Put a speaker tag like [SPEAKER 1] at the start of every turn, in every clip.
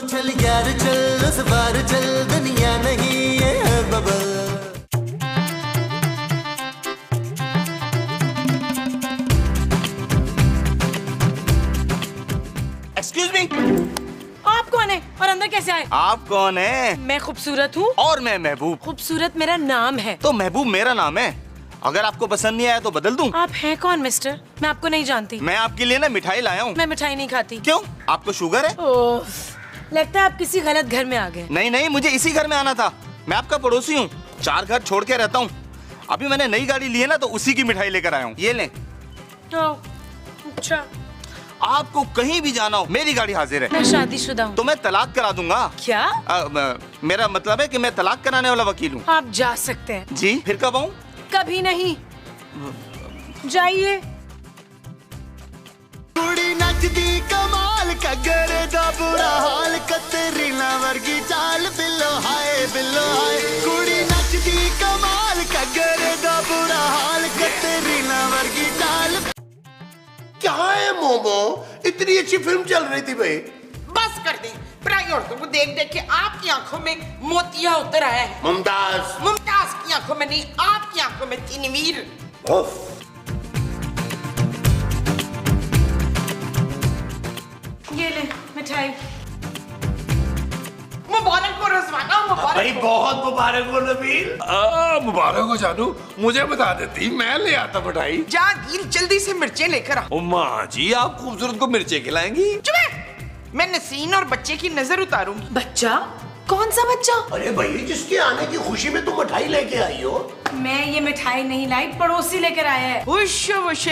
[SPEAKER 1] चल यार चल, उस बार चल, दुनिया नहीं ये है बबल।
[SPEAKER 2] एक्सक्यूज मी,
[SPEAKER 3] आप कौन है और अंदर कैसे आए?
[SPEAKER 2] आप कौन है?
[SPEAKER 3] मैं खूबसूरत हूँ
[SPEAKER 2] और मैं महबूब।
[SPEAKER 3] खूबसूरत मेरा नाम है।
[SPEAKER 2] तो महबूब मेरा नाम है। अगर आपको पसंद नहीं आया तो बदल दूं।
[SPEAKER 3] आप हैं कौन मिस्टर? मैं आपको नहीं जानती।
[SPEAKER 2] मैं आपके लिए ना मिठाई लाया हूँ।
[SPEAKER 3] मैं मिठाई नहीं खाती।
[SPEAKER 2] क्यों, आपको शुगर है?
[SPEAKER 3] ओह, लगता है आप किसी गलत घर में आ गए।
[SPEAKER 2] नहीं नहीं, मुझे इसी घर में आना था। मैं आपका पड़ोसी हूँ, 4 घर छोड़ के रहता हूँ। अभी मैंने नई गाड़ी ली है ना, तो उसी की मिठाई लेकर आया हूँ। ये लें।
[SPEAKER 3] अच्छा,
[SPEAKER 2] आपको कहीं भी जाना हो, मेरी गाड़ी हाजिर है।
[SPEAKER 3] मैं शादीशुदा हूँ।
[SPEAKER 2] तो मैं तलाक करा दूंगा।
[SPEAKER 3] क्या?
[SPEAKER 2] मेरा मतलब है कि मैं तलाक कराने वाला वकील हूँ।
[SPEAKER 3] आप जा सकते हैं।
[SPEAKER 2] जी, फिर कब आऊँ?
[SPEAKER 3] कभी नहीं, जाइए।
[SPEAKER 1] कुड़ी नचदी कमाल, कगरे दा बुरा हाल, कतरीना वर्गी चाल, बिल्लो हाय बिल्लो हाय। कुड़ी नचदी कमाल, कगरे दा बुरा हाल, कतरीना वर्गी चाल।
[SPEAKER 4] क्या है मोमो, इतनी अच्छी फिल्म चल रही थी भाई।
[SPEAKER 5] बस कर दी, पराई औरतों को देख देख के आपकी आंखों में मोतिया उतर आया है।
[SPEAKER 4] मुमताज।
[SPEAKER 5] मुमताज की आंखों में नहीं, आपकी आंखों में तीनवीर।
[SPEAKER 3] ये ले मिठाई।
[SPEAKER 5] मुबारक हो रज़वाना, मुबारक
[SPEAKER 4] भाई
[SPEAKER 5] हो।
[SPEAKER 4] बहुत मुबारक हो नबील।
[SPEAKER 6] मुबारक हो जानू, मुझे बता देती मैं ले आता मिठाई।
[SPEAKER 5] जागीर जल्दी से मिर्चें लेकर आ।
[SPEAKER 6] ओ माँ जी, आप खूबसूरत को मिर्चे खिलाएंगी?
[SPEAKER 5] चुप है। मैं नसीन और बच्चे की नजर उतारूंगी।
[SPEAKER 3] बच्चा? कौन सा बच्चा?
[SPEAKER 4] अरे भाई, जिसके आने की खुशी में तुम मिठाई लेके आई हो।
[SPEAKER 3] मैं ये मिठाई नहीं लाई, पड़ोसी लेकर आया है।
[SPEAKER 5] हुश हुश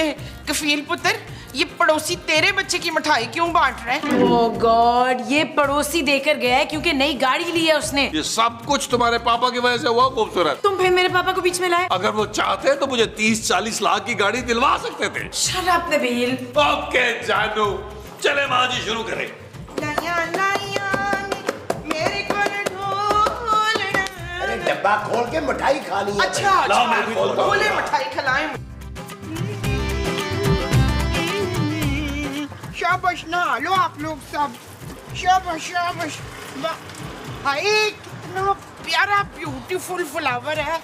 [SPEAKER 5] कफील पुत्र, ये पड़ोसी तेरे बच्चे की मिठाई क्यों बांट रहा है?
[SPEAKER 3] ओह गॉड, ये पड़ोसी देकर गया है क्योंकि नई गाड़ी ली है उसने।
[SPEAKER 6] ये सब कुछ तुम्हारे पापा की वजह से हुआ खूबसूरत।
[SPEAKER 3] तुम फिर मेरे पापा को बीच में लाए।
[SPEAKER 6] अगर वो चाहते तो मुझे 30-40 लाख की गाड़ी दिलवा सकते थे।
[SPEAKER 3] Shut up Nabeel.
[SPEAKER 6] ओके जानू, चले माँ जी शुरू करें।
[SPEAKER 5] लाया लाया मेरे को ढोलना।
[SPEAKER 4] अरे डब्बा खोल के मिठाई खानी है।
[SPEAKER 5] अच्छा
[SPEAKER 4] भाई।
[SPEAKER 6] लाओ, मैं भी खोलता हूँ।
[SPEAKER 5] बोले मिठाई खिलाएं। शाबाश, नहा लो आप लोग सब। शाबाश शाबाश। हाय, कितना प्यारा ब्यूटीफुल फ्लावर है।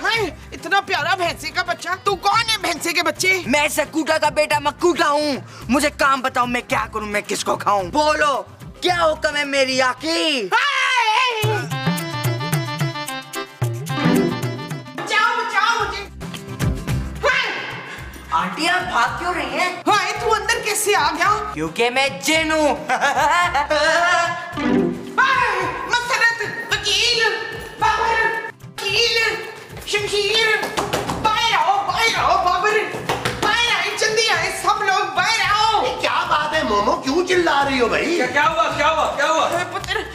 [SPEAKER 5] हाय, इतना प्यारा भैंसे का बच्चा। तू कौन है भैंसे के बच्चे?
[SPEAKER 7] मैं सकूटा का बेटा मक्कूटा हूँ। मुझे काम बताओ, मैं क्या करूँ, मैं किसको खाऊं? बोलो, क्या हुक्म है मेरी आकी?
[SPEAKER 5] बचाओ बचाओ मुझे।
[SPEAKER 7] आंटी आप भाग क्यों रही हैं?
[SPEAKER 5] हाय, तू अंदर कैसे आ गया?
[SPEAKER 7] क्योंकि मैं जिन हूँ।
[SPEAKER 5] मसरत, वकील, बाबर, वकील, शमशीर, बाहर आओ बाबर, बाहर आए, जल्दी आए सब लोग, बाहर आओ।
[SPEAKER 4] क्या बात है मोमो, क्यों चिल्ला रही हो भाई?
[SPEAKER 6] क्या हुआ?
[SPEAKER 5] पुत्र,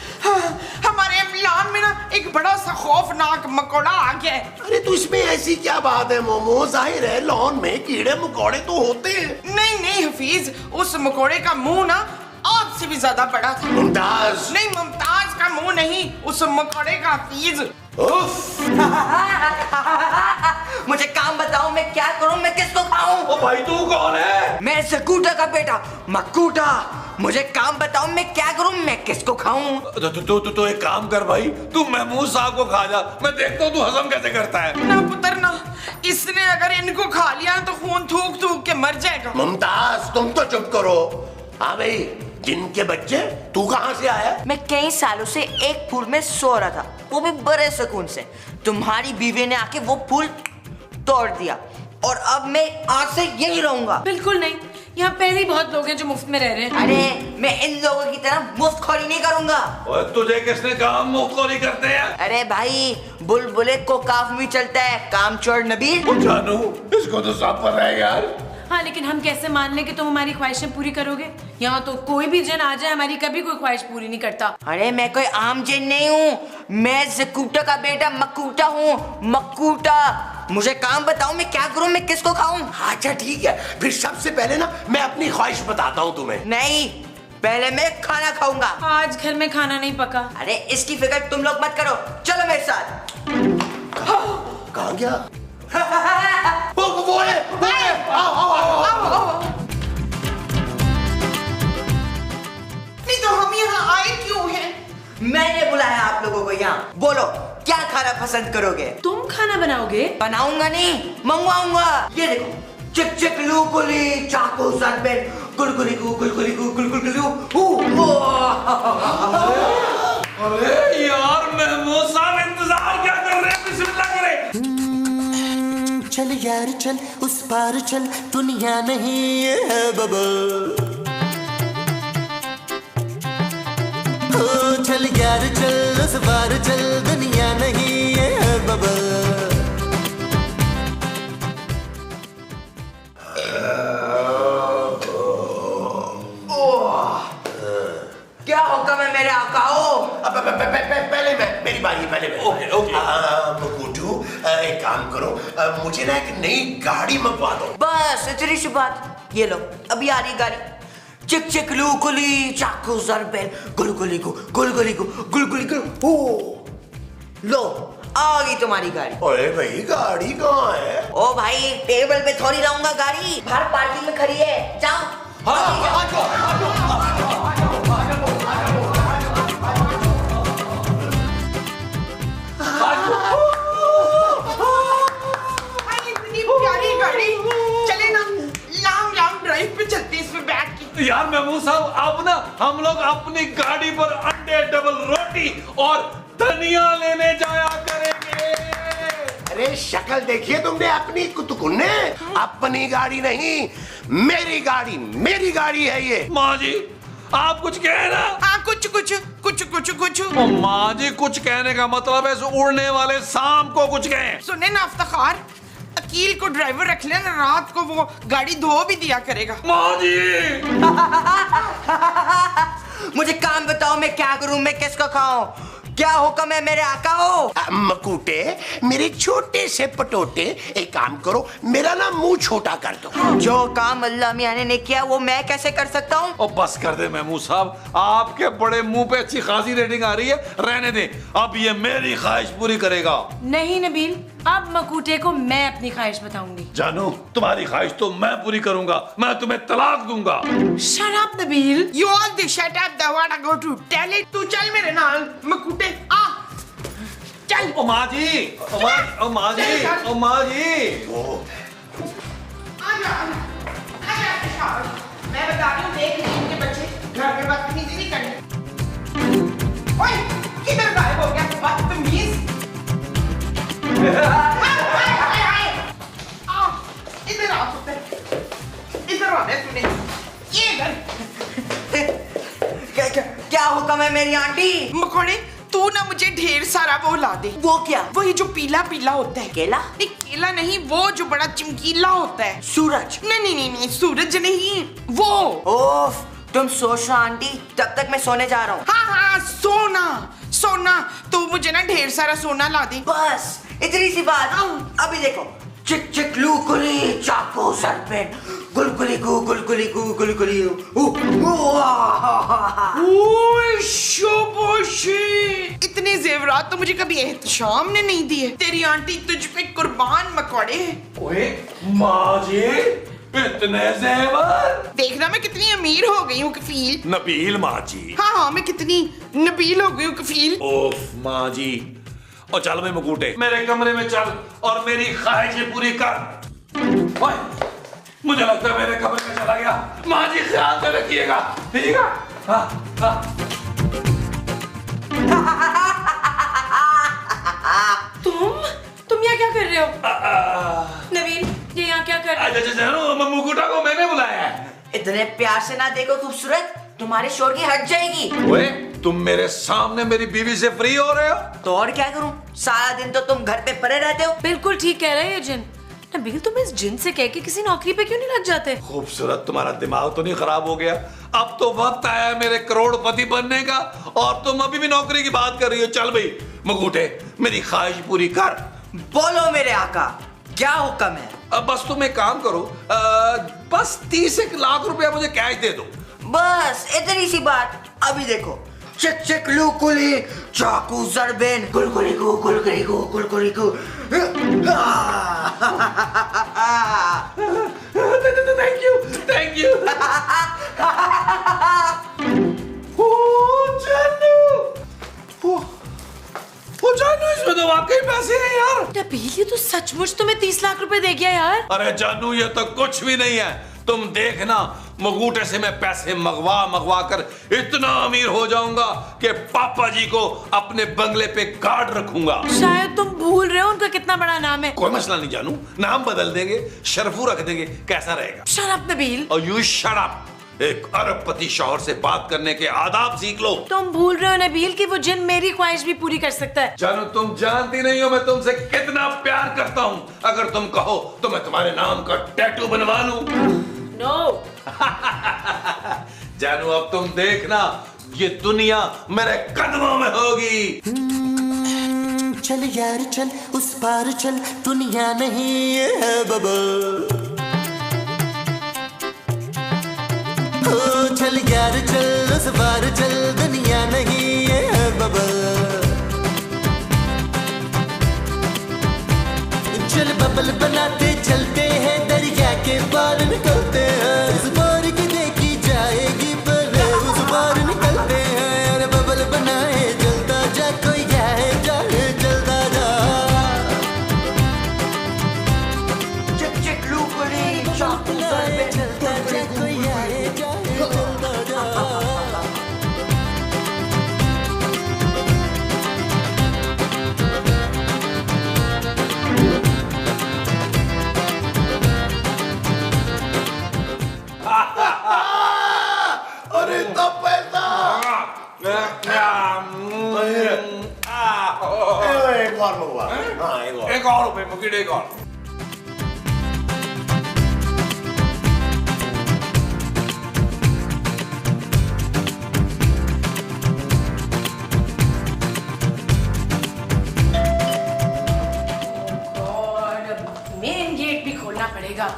[SPEAKER 5] हमारे अम्लान में ना एक बड़ा सा खौफनाक मकोड़ा आ गया है।
[SPEAKER 4] अरे तो इसमें ऐसी क्या बात है मोमो, जाहिर है लॉन में कीड़े मकोड़े तो होते हैं।
[SPEAKER 5] नहीं हफीज, उस मकोड़े का मुंह ना आग से भी ज्यादा बड़ा था।
[SPEAKER 4] मुमताज।
[SPEAKER 5] नहीं, मुमताज का मुंह नहीं, उस मकोड़े का हफीज।
[SPEAKER 4] उफ।
[SPEAKER 7] मुझे काम बताओ, मैं क्या करूँ, मैं किसको खाऊं?
[SPEAKER 6] ओ भाई, तू कौन है?
[SPEAKER 7] मैं सकूटा का बेटा मक्कूटा। मुझे काम बताओ, मैं क्या करूँ, मैं किसको खाऊं?
[SPEAKER 6] तो एक काम कर भाई, तू महमूद साहब को खा जा। मैं देखता हूँ तू हजम कैसे करता है।
[SPEAKER 5] ना पुत्र ना, इसने अगर इनको खा लिया तो खून थूक थूक के मर जाएगा।
[SPEAKER 4] मुमताज, तुम तो चुप करो। हाँ भाई, जिनके बच्चे, तू कहाँ से आया?
[SPEAKER 7] मैं कई सालों से एक फूल में सो रहा था, वो भी बड़े सुकून से। तुम्हारी बीवी ने आके वो फूल तोड़ दिया और अब मैं आज से यही रहूंगा।
[SPEAKER 3] बिल्कुल नहीं, यहाँ पहले ही बहुत लोग हैं जो मुफ्त में रह रहे हैं।
[SPEAKER 7] अरे मैं इन लोगों की तरह मुफ्तखोरी नहीं करूंगा।
[SPEAKER 6] और तुझे किसने कहा मुफ्तखोरी करते हैं?
[SPEAKER 7] अरे भाई, बुलबुले को काफ में चलता है, काम चोर नबील।
[SPEAKER 6] जानू, इसको तो सब पता है यार।
[SPEAKER 3] हाँ, लेकिन हम कैसे मान लें कि तुम हमारी ख्वाहिशें पूरी करोगे? यहाँ तो कोई भी जन आ जाए, हमारी कभी कोई ख्वाहिश पूरी नहीं करता।
[SPEAKER 7] अरे मैं कोई आम जिन नहीं हूँ, मैं सकूटा का बेटा मक्कूटा हूँ, मक्कूटा। मुझे काम बताओ, मैं क्या करूँ, मैं किसको खाऊं?
[SPEAKER 4] अच्छा ठीक है, फिर सबसे पहले ना मैं अपनी ख्वाहिश बताता हूँ तुम्हें।
[SPEAKER 7] नहीं, पहले मैं खाना खाऊंगा।
[SPEAKER 3] आज घर में खाना नहीं पका।
[SPEAKER 7] अरे इसकी फिक्र तुम लोग मत करो, चलो मेरे साथ।
[SPEAKER 4] कहाँ गया? वो है। आओ।
[SPEAKER 7] मैंने बुलाया आप लोगों को यहाँ। बोलो क्या खाना पसंद करोगे?
[SPEAKER 3] तुम खाना बनाओगे?
[SPEAKER 7] बनाऊंगा नहीं, मंगवाऊंगा। ये देखो, चिक चिक लू कुली चाकू सरबेन गुलगुली गु गुलगुली गु गुलगुली गु।
[SPEAKER 6] अरे यार महमूद साहब, इंतजार क्या कर रहे हैं? बिस्मिल्लाह करें।
[SPEAKER 1] चल यार चल, उस पार चल, दुनिया नहीं है बबल। ओ चल यार चल, उस पार चल, दुनिया नहीं है बबल।
[SPEAKER 7] क्या हुक्म है मेरे आकाओ?
[SPEAKER 4] पहले मैं, मेरी बारी, पहले मैं।
[SPEAKER 6] Okay, okay.
[SPEAKER 4] मकुटू, एक काम करो, मुझे ना एक नई गाड़ी मंगवा दो।
[SPEAKER 7] बस इतनी सी बात। ये लो, अभी आ रही गाड़ी। चिक चिक लू कुली चाकू जरबेन गुलगुली गु गुलगुली गु गुलगुली गु। लो, आ गई तुम्हारी गाड़ी।
[SPEAKER 4] अरे भाई, गाड़ी कहाँ है?
[SPEAKER 7] ओ भाई, टेबल पे थोड़ी लाऊंगा गाड़ी, बाहर पार्किंग में खड़ी है। जाओ।
[SPEAKER 5] इतनी प्यारी गाड़ी, चले ना लॉन्ग लॉन्ग ड्राइव पे चलते हैं इसमें बैठ के।
[SPEAKER 6] यार महमूद साहब, अब ना हम लोग अपनी गाड़ी पर अंडे, डबल रोटी और धनिया लेने जाया करेंगे।
[SPEAKER 4] अरे शक्ल देखिए तुमने अपनी कुतुकुन्ने। अपनी गाड़ी नहीं, मेरी गाड़ी है ये।
[SPEAKER 6] माँ जी, आप कुछ कहे ना?
[SPEAKER 5] हाँ, कुछ।
[SPEAKER 6] ओ माँ जी, कुछ कहने का मतलब है उड़ने वाले सांप को कुछ कहें।
[SPEAKER 5] सुने ना अफ्तार, अकील को ड्राइवर रख लेना, रात को वो गाड़ी धो भी दिया करेगा।
[SPEAKER 6] माँ जी
[SPEAKER 7] मुझे काम बताओ, मैं क्या करूं, मैं किसको खाऊं? क्या हुक्म है मेरे आकाओ?
[SPEAKER 4] मकूटे, मेरे छोटे से पटोटे, एक काम करो, मेरा ना मुंह छोटा कर दो।
[SPEAKER 7] जो काम अल्लाह मियां ने किया वो मैं कैसे कर सकता हूँ?
[SPEAKER 6] और बस कर दे महमूद साहब, आपके बड़े मुंह पे अच्छी खासी रेटिंग आ रही है, रहने दे। अब ये मेरी ख्वाहिश पूरी करेगा।
[SPEAKER 3] नहीं नबील, अब मकूटे को मैं अपनी ख्वाहिश बताऊंगी।
[SPEAKER 6] जानू, तुम्हारी ख्वाहिश तो मैं पूरी करूंगा, मैं तुम्हें तलाक दूंगा।
[SPEAKER 3] Shut up Nabeel.
[SPEAKER 5] You all the shut up, the what I go to tell it। तू चल मेरे नाल, मकूटे आ, चल।
[SPEAKER 6] ओ माँ जी, ओ माँ जी।
[SPEAKER 5] आजा, विशाल। मैं बता रही हूँ, देख ली इनके बच्चे घर में बदतमीजी नहीं करनी। ओए, किधर गायब हो गया बदतमीज? इधर आ पुत्र, इधर आने तूने। ये घर
[SPEAKER 7] क्या हुक्म है मेरी आंटी?
[SPEAKER 5] मकोड़े, तू ना मुझे ढेर सारा वो ला दे।
[SPEAKER 7] वो क्या?
[SPEAKER 5] वही जो पीला पीला होता है।
[SPEAKER 7] केला?
[SPEAKER 5] नहीं, केला नहीं, वो जो बड़ा चमकीला होता है।
[SPEAKER 7] सूरज?
[SPEAKER 5] नहीं, सूरज नहीं, वो।
[SPEAKER 7] ओफ, तुम सोच रहा आंटी, तब तक मैं सोने जा रहा हूँ।
[SPEAKER 5] हाँ, सोना। तू मुझे ना ढेर सारा सोना ला दे।
[SPEAKER 7] बस इतनी सी बात। अभी देखो, चिक चिक लू कुली चाकू सरपेन गुलगुली गु गुलगुली गु गुलगुली
[SPEAKER 5] शाबाशी। इतने जेवरात तो मुझे कभी एहतशाम ने नहीं दिए। तेरी आंटी तुझ पे कुर्बान मकोड़े।
[SPEAKER 6] ओए माँ जी, इतने जेवर।
[SPEAKER 5] देखना मैं कितनी अमीर हो गई हूँ कफील।
[SPEAKER 6] नबील माँ जी।
[SPEAKER 5] हाँ, मैं कितनी नबील हो गई हूँ कफील।
[SPEAKER 6] ओफ माँ जी। और चल मैं मकूटे, मेरे कमरे में चल और मेरी ख्वाहिशें पूरी कर। ओए, मुझे लगता है मेरे कमरे में चला गया। माँ जी ख्याल से रखिएगा, ठीक है? हाँ।
[SPEAKER 3] तुम यहाँ क्या कर रहे हो? नबील, ये यहाँ क्या कर रहे हो?
[SPEAKER 6] मुकुटा को मैंने बुलाया है।
[SPEAKER 7] इतने प्यार से ना देखो खूबसूरत, तुम्हारे शोर की हट जाएगी।
[SPEAKER 6] ओए, तुम मेरे सामने मेरी बीवी से फ्री हो रहे हो?
[SPEAKER 7] तो और क्या करूं, सारा दिन तो तुम घर पे पड़े रहते हो।
[SPEAKER 3] बिल्कुल ठीक कह रहे हो ये जिन। नबील, तुम इस जिन से कह के किसी नौकरी पे क्यों नहीं लग जाते?
[SPEAKER 6] खूबसूरत, तुम्हारा दिमाग तो नहीं खराब हो गया? अब तो वक्त आया है मेरे करोड़पति बनने का, और तुम अभी भी नौकरी की बात कर रही हो। चल भाई मकूटे, मेरी ख्वाहिश पूरी कर।
[SPEAKER 7] बोलो मेरे आका, क्या हुक्म है?
[SPEAKER 6] अब बस तुम एक काम करो, बस 30 लाख रुपया मुझे कैश दे दो।
[SPEAKER 7] बस इतनी सी बात। अभी देखो, चिक चिक लू कुली चाकू जरबेन गुलगुली गु गुलगुली गु गुलगुली गु।
[SPEAKER 6] Thank you. पैसे हैं यार।
[SPEAKER 3] नबील ये तो सचमुच तुम्हें 30 लाख रुपए दे गया यार।
[SPEAKER 6] अरे जानू ये तो कुछ भी नहीं है, तुम देखना मगूटे से मैं पैसे मंगवा कर इतना अमीर हो जाऊंगा कि पापा जी को अपने बंगले पे गार्ड रखूंगा।
[SPEAKER 3] शायद तुम भूल रहे हो उनका कितना बड़ा नाम है।
[SPEAKER 6] कोई मसला नहीं जानू, नाम बदल देंगे, शरफू रख देंगे, कैसा रहेगा?
[SPEAKER 3] Shut up Nabeel.
[SPEAKER 6] और यू शट अप। एक अरबपति शौहर से बात करने के आदाब सीख लो।
[SPEAKER 3] तुम भूल रहे हो नबील कि वो जिन मेरी ख्वाहिश भी पूरी कर सकता है।
[SPEAKER 6] जानू तुम जानती नहीं हो मैं तुमसे कितना प्यार करता हूँ। अगर तुम कहो तो मैं तुम्हारे नाम का टैटू बनवा लूं।
[SPEAKER 3] नो।
[SPEAKER 6] जानू अब तुम देखना ये दुनिया मेरे कदमों में होगी।
[SPEAKER 1] चल यार चल उस पार चल, दुनिया नहीं ये है बबल। ओ चल यार चल उस पार चल, दुनिया नहीं ये है बबल। चल बबल बनाते चलते हैं, दरिया के पार निकलते हैं। उस पार की देखी जाएगी पर उस पार निकलते हैं। अरे बबल बनाए जलता जा, कोई जाए जाए जलता जा।
[SPEAKER 7] चिक चिक लूकड़ी चाकू सर पे
[SPEAKER 1] जलता जा, कोई आए जाए जलता जा।
[SPEAKER 4] अरे तो पैसा एक और मंगवा। हाँ
[SPEAKER 6] एक और रुपए मुकीट, एक और।
[SPEAKER 3] और मेन गेट भी खोलना पड़ेगा।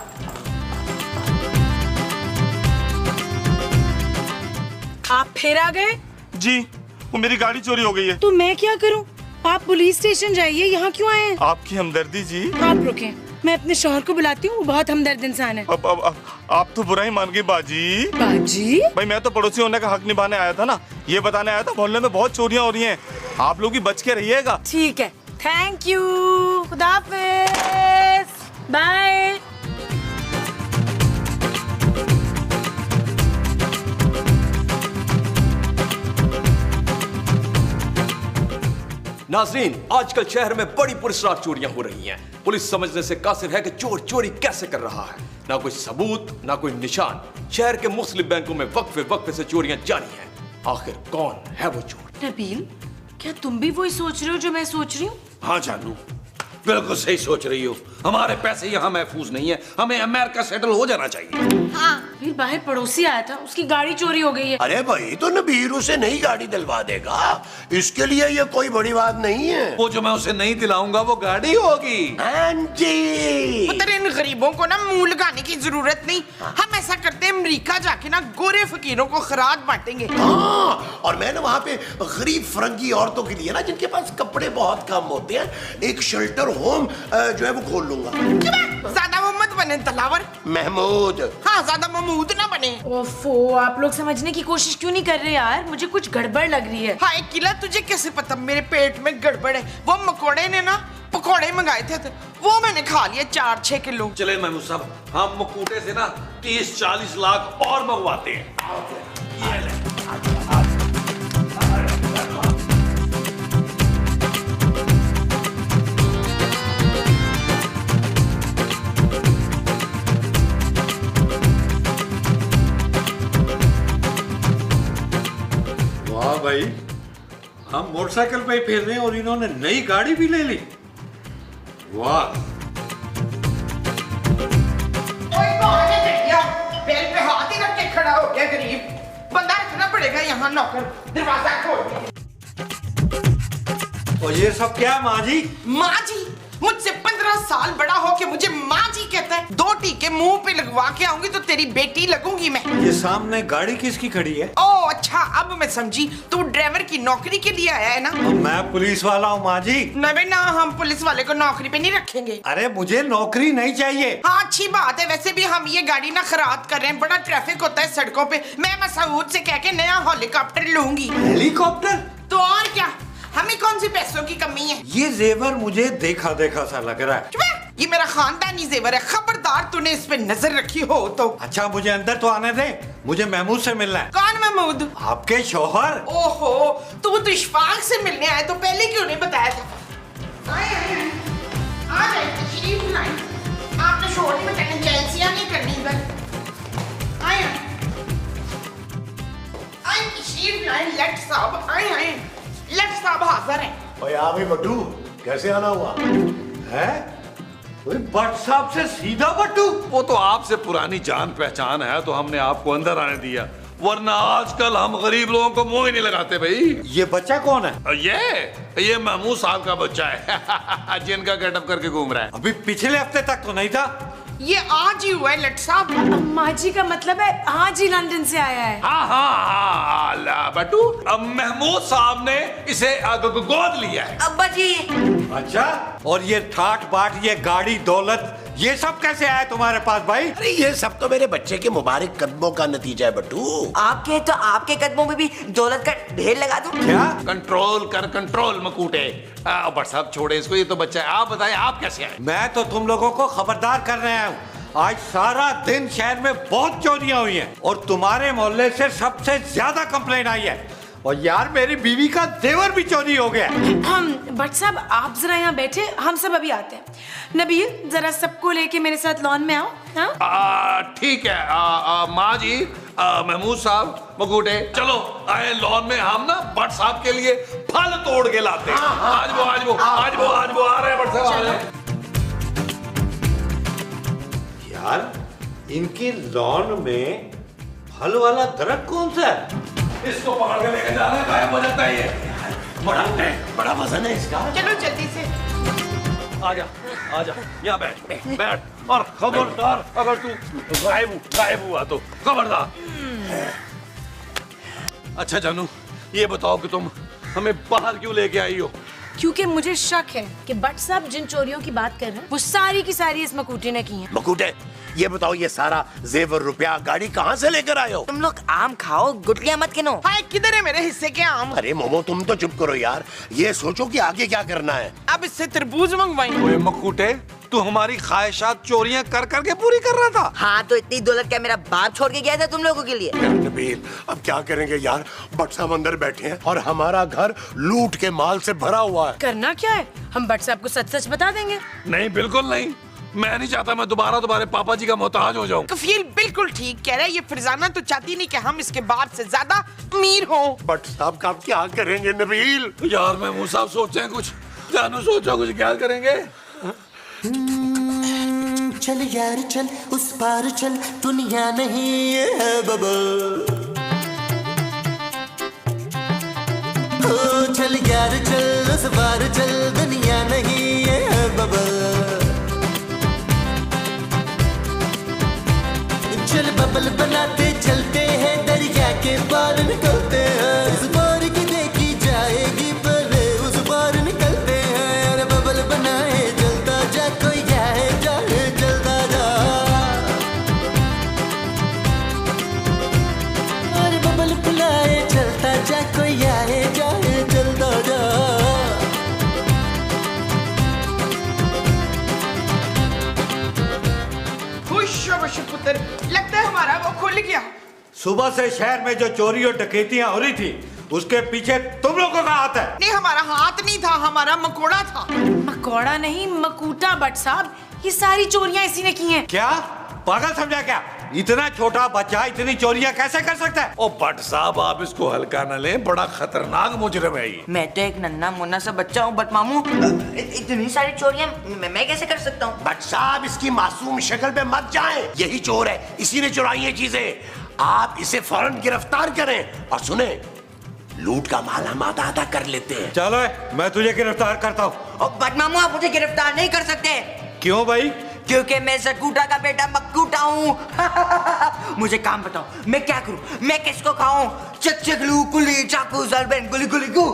[SPEAKER 3] आप फिर आ गए?
[SPEAKER 2] जी, वो मेरी गाड़ी चोरी हो गई है।
[SPEAKER 3] तो मैं क्या करूं? आप पुलिस स्टेशन जाइए, यहाँ क्यों आए हैं?
[SPEAKER 2] आपकी हमदर्दी जी।
[SPEAKER 3] आप रुकें, मैं अपने शौहर को बुलाती हूँ, वो बहुत हमदर्द इंसान है।
[SPEAKER 2] अब आप तो बुरा ही मान गई बाजी।
[SPEAKER 3] बाजी?
[SPEAKER 2] भाई मैं तो पड़ोसी होने का हक निभाने आया था ना, ये बताने आया था मोहल्ले में बहुत चोरियां हो रही हैं, आप लोग भी बच के रहिएगा।
[SPEAKER 3] ठीक है, थैंक यू, खुदा हाफिज, बाय।
[SPEAKER 8] नाज़रीन, आजकल शहर में बड़ी पुरस्कार चोरियां हो रही हैं। पुलिस समझने से कासिर है कि चोर चोरी कैसे कर रहा है। ना कोई सबूत, ना कोई निशान। शहर के मुख्तलिफ बैंकों में वक्फे से चोरियां जारी हैं। आखिर कौन है वो चोर?
[SPEAKER 3] नबील, क्या तुम भी वही सोच रहे हो जो मैं सोच रही हूँ?
[SPEAKER 6] हाँ जानू, बिल्कुल सही सोच रही हो। हमारे पैसे यहाँ महफूज नहीं है, हमें अमेरिका सेटल हो जाना चाहिए।
[SPEAKER 3] हाँ, फिर बाहर पड़ोसी आया था, उसकी गाड़ी चोरी हो गई है।
[SPEAKER 4] अरे भाई तो नबीर उसे नई गाड़ी दिलवा देगा, इसके लिए ये कोई बड़ी बात नहीं है।
[SPEAKER 6] वो जो मैं उसे नहीं दिलाऊंगा वो गाड़ी होगी।
[SPEAKER 4] हाँ जी।
[SPEAKER 5] पुत्र इन गरीबों को ना मुंह लगाने की जरूरत नहीं। हम ऐसा करते हैं, अमेरिका जाके ना गोरे फकीरों को खराज बांटेंगे।
[SPEAKER 4] हाँ, और मैं ना वहाँ पे गरीब फरंगी औरतों के लिए ना, जिनके पास कपड़े बहुत कम होते हैं, एक शेल्टर होम जो है वो खोल लूंगा।
[SPEAKER 5] ज्यादा वो मत बने तलावर
[SPEAKER 4] महमूद।
[SPEAKER 5] हाँ, ज्यादा महमूद ना बने।
[SPEAKER 3] ओफो, आप लोग समझने की कोशिश क्यों नहीं कर रहे यार? मुझे कुछ गड़बड़ लग रही है।
[SPEAKER 5] हाय किला, तुझे कैसे पता मेरे पेट में गड़बड़ है? वो मकोड़े ने ना पकोड़े मंगाए थे तो वो मैंने खा लिया 4-6 किलो।
[SPEAKER 6] चले महमूद साहब, हम मकूटे से ना 30-40 लाख और मंगवाते हैं। ये ले।
[SPEAKER 9] वाह भाई, हम मोटरसाइकिल पे ही फिर रहे हैं और इन्होंने नई गाड़ी भी ले ली। वाह।
[SPEAKER 5] बैल पे हाथ ही रख के खड़ा हो गया गरीब बंदा। रखना पड़ेगा यहाँ नौकर, दरवाजा खोल।
[SPEAKER 9] और ये सब क्या माँ जी?
[SPEAKER 5] माँ जी? मुझसे 15 साल बड़ा हो के मुझे माँ जी कहता है। 2 टीके मुंह पे लगवा के आऊंगी तो तेरी बेटी लगूंगी मैं।
[SPEAKER 9] ये सामने गाड़ी किसकी खड़ी है?
[SPEAKER 5] ओ अच्छा, अब मैं समझी, तू ड्राइवर की नौकरी के लिए आया है ना?
[SPEAKER 9] मैं पुलिस वाला हूँ माँ जी।
[SPEAKER 5] नहीं ना, हम पुलिस वाले को नौकरी पे नहीं रखेंगे।
[SPEAKER 9] अरे मुझे नौकरी नहीं चाहिए।
[SPEAKER 5] हाँ अच्छी बात है, वैसे भी हम ये गाड़ी ना खराब कर रहे हैं, बड़ा ट्रैफिक होता है सड़कों पे। मैं मसूद से कह के नया हेलीकॉप्टर लूंगी।
[SPEAKER 9] हेलीकॉप्टर?
[SPEAKER 5] तो और क्या, हमें कौन सी पैसों की कमी है?
[SPEAKER 9] ये जेवर मुझे देखा देखा सा लग रहा है।
[SPEAKER 5] चुप है, ये मेरा खानदानी जेवर है, खबरदार तूने इस पे नजर रखी हो तो।
[SPEAKER 9] अच्छा मुझे अंदर तो आने दे, मुझे महमूद से मिलना है।
[SPEAKER 5] कौन महमूद?
[SPEAKER 9] आपके शौहर।
[SPEAKER 5] ओहो, तो इशफाक से मिलने आए तो पहले क्यों नहीं बताया था? आए आए आ जाए, तशरीफ लाए। आपने शोर नहीं मचानी, जेलसियां नहीं करनी इधर। आए आए तशरीफ लाए लट साहब, आए आए लट साहब हाजिर हैं।
[SPEAKER 4] ओए आ भी बट्टू, कैसे आना हुआ
[SPEAKER 9] है? भट्ट साहब से सीधा बट्टू?
[SPEAKER 6] वो तो आपसे पुरानी जान पहचान है तो हमने आपको अंदर आने दिया, वरना आजकल हम गरीब लोगों को मुंह ही नहीं लगाते भाई।
[SPEAKER 9] ये बच्चा कौन है?
[SPEAKER 6] ये महमूद साहब का बच्चा है जिनका गेटअप करके घूम रहा है।
[SPEAKER 9] अभी पिछले हफ्ते तक तो नहीं था।
[SPEAKER 5] ये आज ही हुआ है लट साहब।
[SPEAKER 3] अम्मा जी का मतलब है आज ही लंदन से आया है।
[SPEAKER 6] हाँ बट्टू, अब महमूद साहब ने इसे गोद लिया है।
[SPEAKER 7] अब्बा जी।
[SPEAKER 9] अच्छा, और ये ठाट बाट, ये गाड़ी दौलत, ये सब कैसे आया तुम्हारे पास भाई?
[SPEAKER 4] अरे ये सब तो मेरे बच्चे के मुबारक कदमों का नतीजा है बट्टू।
[SPEAKER 7] आपके तो आपके कदमों में भी दौलत का ढेर लगा दूं।
[SPEAKER 9] क्या?
[SPEAKER 6] कंट्रोल कर कंट्रोल मकूटे। बट साहब छोड़े इसको, ये तो बच्चा है। आप बताएं आप कैसे आए?
[SPEAKER 9] मैं तो तुम लोगों को खबरदार करने आया हूँ। आज सारा दिन शहर में बहुत चोरियां हुई हैं और तुम्हारे मोहल्ले से सबसे ज्यादा कंप्लेंट आई है। और यार मेरी बीवी का जेवर भी चोरी हो गया।
[SPEAKER 3] भट्ट साहब आप जरा यहाँ बैठे, हम सब अभी आते हैं। नबील जरा सबको लेके मेरे साथ लॉन में आओ।
[SPEAKER 6] ठीक है माँ जी, महमूद साहब, मकूटे, चलो आए लॉन में। हम ना भट्ट साहब के लिए फल तोड़ के लाते हैं। आज वो आ रहे हैं भट्ट साहब, आ रहे हैं।
[SPEAKER 9] यार इनकी लॉन में फल वाला दरख्त कौन सा है?
[SPEAKER 6] इसको पकड़ के लेके जाना है, गायब हो जाता है ये।
[SPEAKER 4] बड़ा वजन है इसका।
[SPEAKER 5] चलो जल्दी से
[SPEAKER 6] आजा यहाँ बैठ और खबरदार अगर तू गायब हुआ तो खबरदार। अच्छा जानू, ये बताओ कि तुम हमें बाहर क्यों लेके आई हो?
[SPEAKER 3] क्योंकि मुझे शक है कि भट्ट साहब जिन चोरियों की बात कर रहे हैं वो सारी की सारी इस मकूटे ने की हैं।
[SPEAKER 4] मकूटे, ये बताओ ये सारा जेवर रुपया गाड़ी कहाँ से लेकर आए हो?
[SPEAKER 7] तुम लोग आम खाओ, गुटलियां मत गिनो।
[SPEAKER 5] हाय, किधर है मेरे हिस्से के आम?
[SPEAKER 4] अरे मोमो तुम तो चुप करो यार, ये सोचो कि आगे क्या करना है।
[SPEAKER 5] अब इससे तरबूज मंगवाएंगे।
[SPEAKER 6] ओए मकूटे, तू हमारी ख्वाहिशात चोरियां कर करके पूरी कर रहा था।
[SPEAKER 7] हाँ तो इतनी दौलत क्या मेरा बाप छोड़ के गया था तुम लोगों के लिए?
[SPEAKER 4] नबील, अब क्या करेंगे यार, भट्ट साहब अंदर बैठे हैं और हमारा घर लूट के माल से भरा हुआ है।
[SPEAKER 3] करना क्या है, हम भट्ट साहब को सच सच बता देंगे।
[SPEAKER 6] नहीं, बिल्कुल नहीं। मैं नहीं चाहता मैं दोबारा तुम्हारे पापा जी का मोहताज हो जाऊं।
[SPEAKER 5] कफील बिल्कुल ठीक कह रहा है। ये फरजाना तो चाहती नहीं कि हम इसके बाप से ज्यादा अमीर हों।
[SPEAKER 4] भट्ट साहब का क्या करेंगे नबील?
[SPEAKER 6] यार महमूद साहब सोचे हैं कुछ, जानू सोचो कुछ, क्या करेंगे?
[SPEAKER 1] चल यार चल, उस पार चल, दुनिया नहीं है बबल। चल यार चल, उस पार चल, दुनिया नहीं है बबल। चल बबल बनाते चलते हैं, दरिया के पार निकलते हैं। इस पार की देखी जाएगी पहले, उस पार निकलते हैं। अरे बबल बनाए चलता जा, कोई जाए जाए चलता जा। अरे बबल बुलाए चलता जा, कोई आए जाए चलता जा।
[SPEAKER 5] पुत्र, लगता है हमारा वो खुल गया।
[SPEAKER 9] सुबह से शहर में जो चोरी और डकैतियां हो रही थी उसके पीछे तुम लोगों का हाथ है।
[SPEAKER 5] नहीं, हमारा हाथ नहीं था, हमारा मकोड़ा था।
[SPEAKER 3] मकोड़ा नहीं, मकूटा। भट्ट साहब ये सारी चोरियां इसी ने की हैं।
[SPEAKER 9] क्या पागल समझा क्या? इतना छोटा बच्चा इतनी चोरियां कैसे कर सकता है?
[SPEAKER 6] ओ भट्ट साहब, आप इसको हल्का न लें, बड़ा खतरनाक मुजरिम है ये।
[SPEAKER 7] मैं तो एक नन्ना मुन्ना सा बच्चा हूँ, बट मामू इतनी सारी चोरियां मैं कैसे कर सकता हूँ?
[SPEAKER 4] भट्ट साहब इसकी मासूम शक्ल पे मत जाएं, यही चोर है, इसी ने चुराई ये चीजें। आप इसे फौरन गिरफ्तार करें और सुने, लूट का माल हम आधा आधा कर लेते हैं।
[SPEAKER 9] चलो मैं तुझे गिरफ्तार करता हूँ।
[SPEAKER 7] बट मामू आप मुझे गिरफ्तार नहीं कर सकते।
[SPEAKER 9] क्यों भाई?
[SPEAKER 7] क्योंकि मैं सकूटा का बेटा मक्कूटा हूँ। मुझे काम बताओ, मैं क्या करूँ? मैं किसको खाऊं? चक चक लू कुली चाकू जलबेन गुली गुली गू।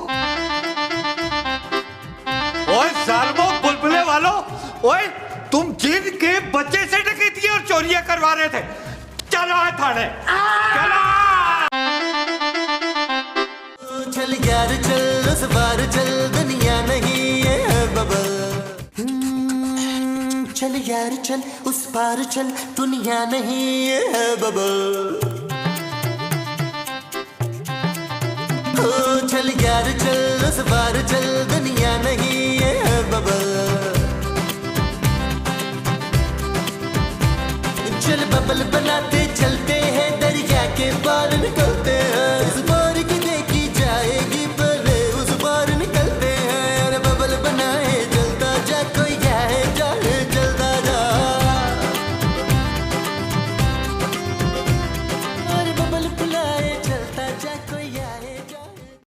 [SPEAKER 9] ओए सालमो बुलबुले वालों, ओए तुम जिन के बच्चे से डकैती और चोरियां करवा रहे थे, चलो थाने चलो।
[SPEAKER 1] चल चल यार चल उस बार चल दुनिया नहीं ये है बबल। चल यार चल उस पार चल दुनिया नहीं ये है बबल। ओ चल यार चल उस पार चल दुनिया नहीं ये है बबल। चल बबल बनाते चलते